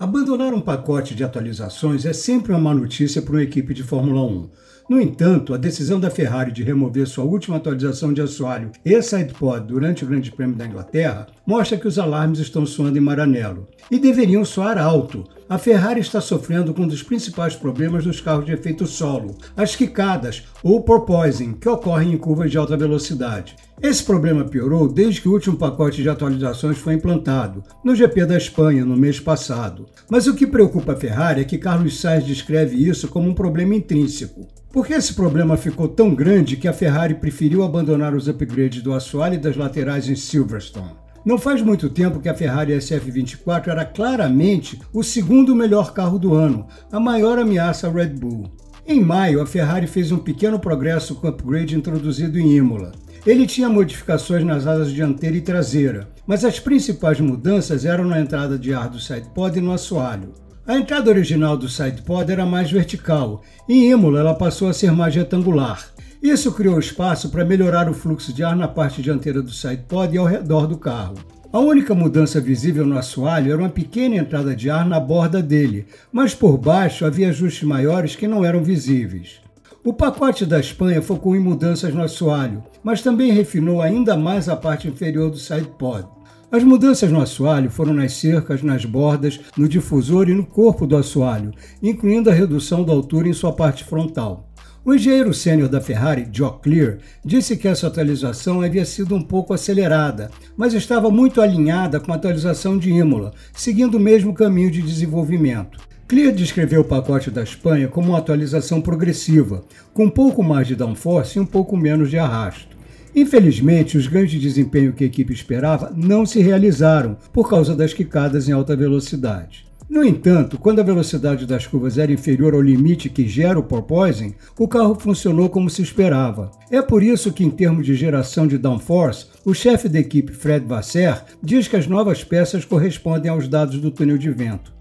Abandonar um pacote de atualizações é sempre uma má notícia para uma equipe de Fórmula 1. No entanto, a decisão da Ferrari de remover sua última atualização de assoalho e sidepod durante o Grande Prêmio da Inglaterra mostra que os alarmes estão soando em Maranello. E deveriam soar alto. A Ferrari está sofrendo com um dos principais problemas dos carros de efeito solo, as quicadas ou porpoising, que ocorrem em curvas de alta velocidade. Esse problema piorou desde que o último pacote de atualizações foi implantado, no GP da Espanha, no mês passado. Mas o que preocupa a Ferrari é que Carlos Sainz descreve isso como um problema intrínseco. Porque esse problema ficou tão grande que a Ferrari preferiu abandonar os upgrades do assoalho e das laterais em Silverstone. Não faz muito tempo que a Ferrari SF24 era claramente o segundo melhor carro do ano, a maior ameaça ao Red Bull. Em maio, a Ferrari fez um pequeno progresso com o upgrade introduzido em Imola. Ele tinha modificações nas asas dianteira e traseira, mas as principais mudanças eram na entrada de ar do sidepod e no assoalho. A entrada original do sidepod era mais vertical, e em Imola ela passou a ser mais retangular. Isso criou espaço para melhorar o fluxo de ar na parte dianteira do sidepod e ao redor do carro. A única mudança visível no assoalho era uma pequena entrada de ar na borda dele, mas por baixo havia ajustes maiores que não eram visíveis. O pacote da Espanha focou em mudanças no assoalho, mas também refinou ainda mais a parte inferior do sidepod. As mudanças no assoalho foram nas cercas, nas bordas, no difusor e no corpo do assoalho, incluindo a redução da altura em sua parte frontal. O engenheiro sênior da Ferrari, Joe Clear, disse que essa atualização havia sido um pouco acelerada, mas estava muito alinhada com a atualização de Imola, seguindo o mesmo caminho de desenvolvimento. Clear descreveu o pacote da Espanha como uma atualização progressiva, com um pouco mais de downforce e um pouco menos de arrasto. Infelizmente, os ganhos de desempenho que a equipe esperava não se realizaram por causa das quicadas em alta velocidade. No entanto, quando a velocidade das curvas era inferior ao limite que gera o porpoising, o carro funcionou como se esperava. É por isso que, em termos de geração de downforce, o chefe da equipe, Fred Vasseur, diz que as novas peças correspondem aos dados do túnel de vento.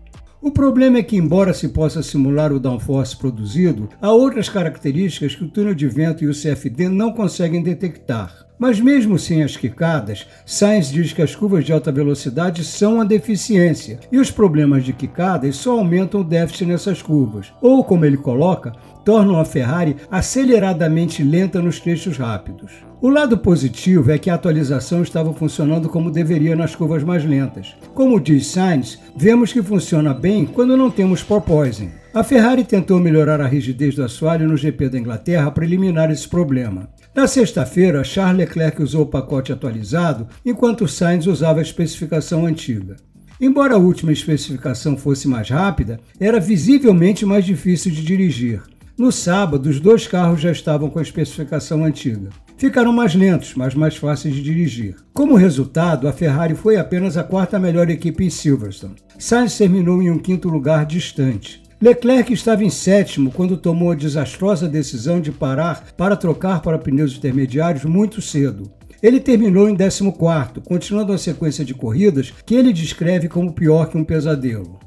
O problema é que, embora se possa simular o downforce produzido, há outras características que o túnel de vento e o CFD não conseguem detectar. Mas mesmo sem as quicadas, Sainz diz que as curvas de alta velocidade são uma deficiência, e os problemas de quicadas só aumentam o déficit nessas curvas, ou, como ele coloca, tornam a Ferrari aceleradamente lenta nos trechos rápidos. O lado positivo é que a atualização estava funcionando como deveria nas curvas mais lentas. Como diz Sainz, vemos que funciona bem quando não temos porpoising. A Ferrari tentou melhorar a rigidez do assoalho no GP da Inglaterra para eliminar esse problema. Na sexta-feira, Charles Leclerc usou o pacote atualizado, enquanto Sainz usava a especificação antiga. Embora a última especificação fosse mais rápida, era visivelmente mais difícil de dirigir. No sábado, os dois carros já estavam com a especificação antiga. Ficaram mais lentos, mas mais fáceis de dirigir. Como resultado, a Ferrari foi apenas a quarta melhor equipe em Silverstone. Sainz terminou em um quinto lugar distante. Leclerc estava em sétimo quando tomou a desastrosa decisão de parar para trocar para pneus intermediários muito cedo. Ele terminou em 14º, continuando uma sequência de corridas que ele descreve como pior que um pesadelo.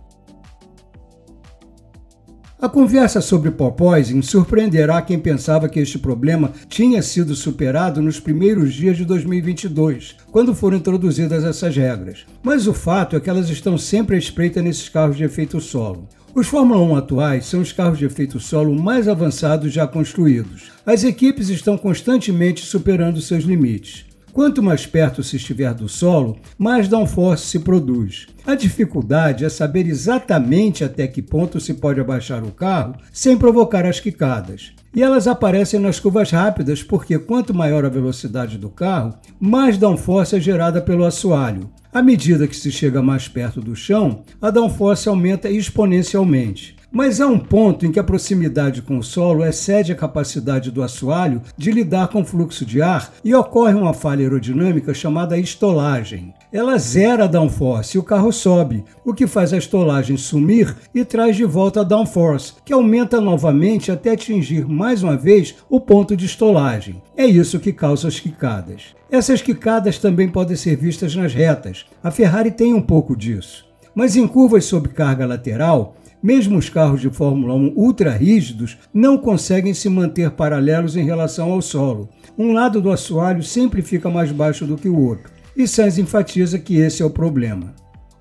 A conversa sobre porpoising surpreenderá quem pensava que este problema tinha sido superado nos primeiros dias de 2022, quando foram introduzidas essas regras. Mas o fato é que elas estão sempre à espreita nesses carros de efeito solo. Os Fórmula 1 atuais são os carros de efeito solo mais avançados já construídos. As equipes estão constantemente superando seus limites. Quanto mais perto se estiver do solo, mais downforce se produz. A dificuldade é saber exatamente até que ponto se pode abaixar o carro sem provocar as quicadas. E elas aparecem nas curvas rápidas porque quanto maior a velocidade do carro, mais downforce é gerada pelo assoalho. À medida que se chega mais perto do chão, a downforce aumenta exponencialmente. Mas há um ponto em que a proximidade com o solo excede a capacidade do assoalho de lidar com o fluxo de ar e ocorre uma falha aerodinâmica chamada estolagem. Ela zera a downforce e o carro sobe, o que faz a estolagem sumir e traz de volta a downforce, que aumenta novamente até atingir mais uma vez o ponto de estolagem. É isso que causa as quicadas. Essas quicadas também podem ser vistas nas retas. A Ferrari tem um pouco disso. Mas em curvas sob carga lateral, mesmo os carros de Fórmula 1 ultra rígidos não conseguem se manter paralelos em relação ao solo. Um lado do assoalho sempre fica mais baixo do que o outro. E Sainz enfatiza que esse é o problema.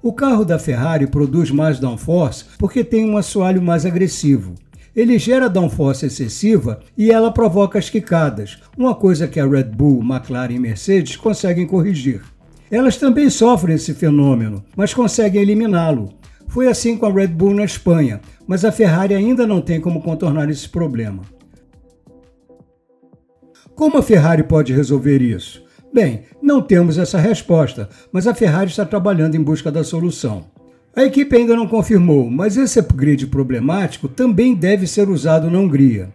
O carro da Ferrari produz mais downforce porque tem um assoalho mais agressivo. Ele gera downforce excessiva e ela provoca as quicadas, uma coisa que a Red Bull, McLaren e Mercedes conseguem corrigir. Elas também sofrem esse fenômeno, mas conseguem eliminá-lo. Foi assim com a Red Bull na Espanha, mas a Ferrari ainda não tem como contornar esse problema. Como a Ferrari pode resolver isso? Bem, não temos essa resposta, mas a Ferrari está trabalhando em busca da solução. A equipe ainda não confirmou, mas esse upgrade problemático também deve ser usado na Hungria.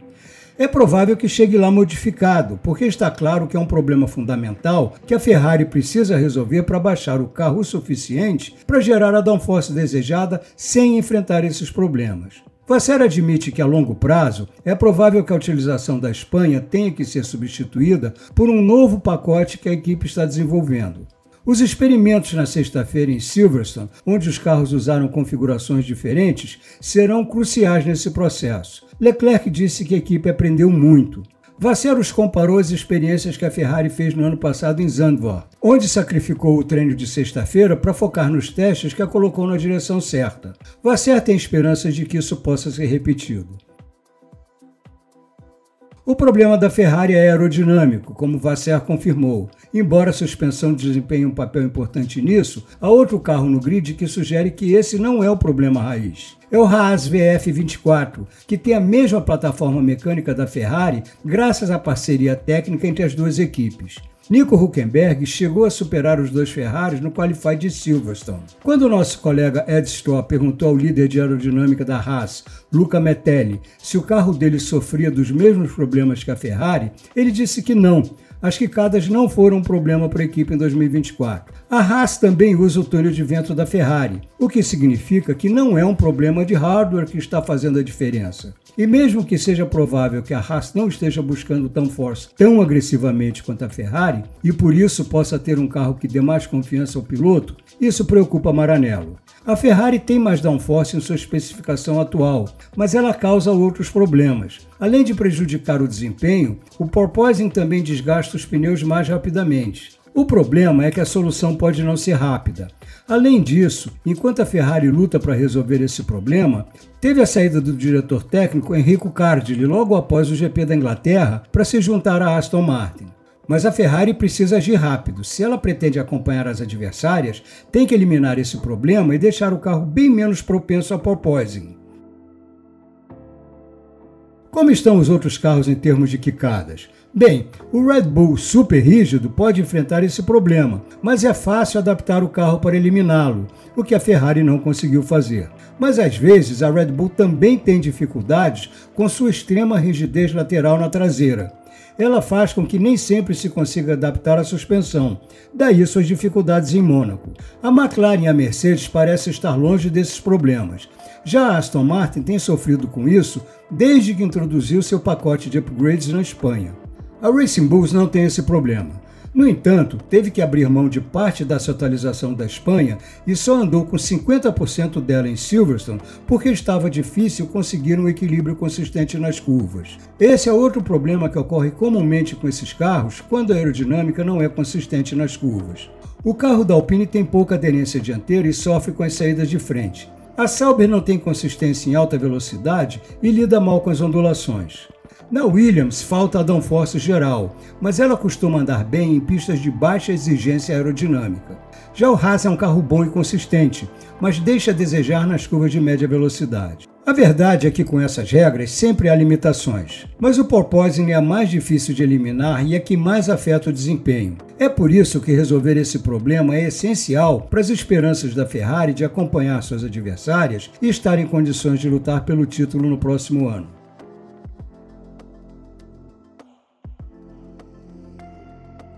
É provável que chegue lá modificado, porque está claro que é um problema fundamental que a Ferrari precisa resolver para baixar o carro o suficiente para gerar a downforce desejada sem enfrentar esses problemas. Vasseur admite que a longo prazo é provável que a utilização da Espanha tenha que ser substituída por um novo pacote que a equipe está desenvolvendo. Os experimentos na sexta-feira em Silverstone, onde os carros usaram configurações diferentes, serão cruciais nesse processo. Leclerc disse que a equipe aprendeu muito. Vasseur os comparou às experiências que a Ferrari fez no ano passado em Zandvoort, onde sacrificou o treino de sexta-feira para focar nos testes que a colocou na direção certa. Vasseur tem esperanças de que isso possa ser repetido. O problema da Ferrari é aerodinâmico, como Vasseur confirmou. Embora a suspensão desempenhe um papel importante nisso, há outro carro no grid que sugere que esse não é o problema raiz. É o Haas VF24, que tem a mesma plataforma mecânica da Ferrari graças à parceria técnica entre as duas equipes. Nico Hülkenberg chegou a superar os dois Ferraris no Qualify de Silverstone. Quando o nosso colega Ed Straw perguntou ao líder de aerodinâmica da Haas, Luca Metelli, se o carro dele sofria dos mesmos problemas que a Ferrari, ele disse que não. As quicadas não foram um problema para a equipe em 2024. A Haas também usa o túnel de vento da Ferrari, o que significa que não é um problema de hardware que está fazendo a diferença. E mesmo que seja provável que a Haas não esteja buscando downforce tão agressivamente quanto a Ferrari, e por isso possa ter um carro que dê mais confiança ao piloto, isso preocupa Maranello. A Ferrari tem mais downforce em sua especificação atual, mas ela causa outros problemas. Além de prejudicar o desempenho, o porpoising também desgasta os pneus mais rapidamente. O problema é que a solução pode não ser rápida. Além disso, enquanto a Ferrari luta para resolver esse problema, teve a saída do diretor técnico Enrico Cardilli logo após o GP da Inglaterra para se juntar à Aston Martin. Mas a Ferrari precisa agir rápido. Se ela pretende acompanhar as adversárias, tem que eliminar esse problema e deixar o carro bem menos propenso a porpoising. Como estão os outros carros em termos de quicadas? Bem, o Red Bull super rígido pode enfrentar esse problema, mas é fácil adaptar o carro para eliminá-lo, o que a Ferrari não conseguiu fazer. Mas às vezes a Red Bull também tem dificuldades com sua extrema rigidez lateral na traseira. Ela faz com que nem sempre se consiga adaptar à suspensão, daí suas dificuldades em Mônaco. A McLaren e a Mercedes parecem estar longe desses problemas. Já a Aston Martin tem sofrido com isso desde que introduziu seu pacote de upgrades na Espanha. A Racing Bulls não tem esse problema. No entanto, teve que abrir mão de parte da sua atualização da Espanha e só andou com 50% dela em Silverstone porque estava difícil conseguir um equilíbrio consistente nas curvas. Esse é outro problema que ocorre comumente com esses carros quando a aerodinâmica não é consistente nas curvas. O carro da Alpine tem pouca aderência dianteira e sofre com as saídas de frente. A Sauber não tem consistência em alta velocidade e lida mal com as ondulações. Na Williams falta a downforce geral, mas ela costuma andar bem em pistas de baixa exigência aerodinâmica. Já o Haas é um carro bom e consistente, mas deixa a desejar nas curvas de média velocidade. A verdade é que com essas regras sempre há limitações, mas o porpoising é a mais difícil de eliminar e é que mais afeta o desempenho. É por isso que resolver esse problema é essencial para as esperanças da Ferrari de acompanhar suas adversárias e estar em condições de lutar pelo título no próximo ano.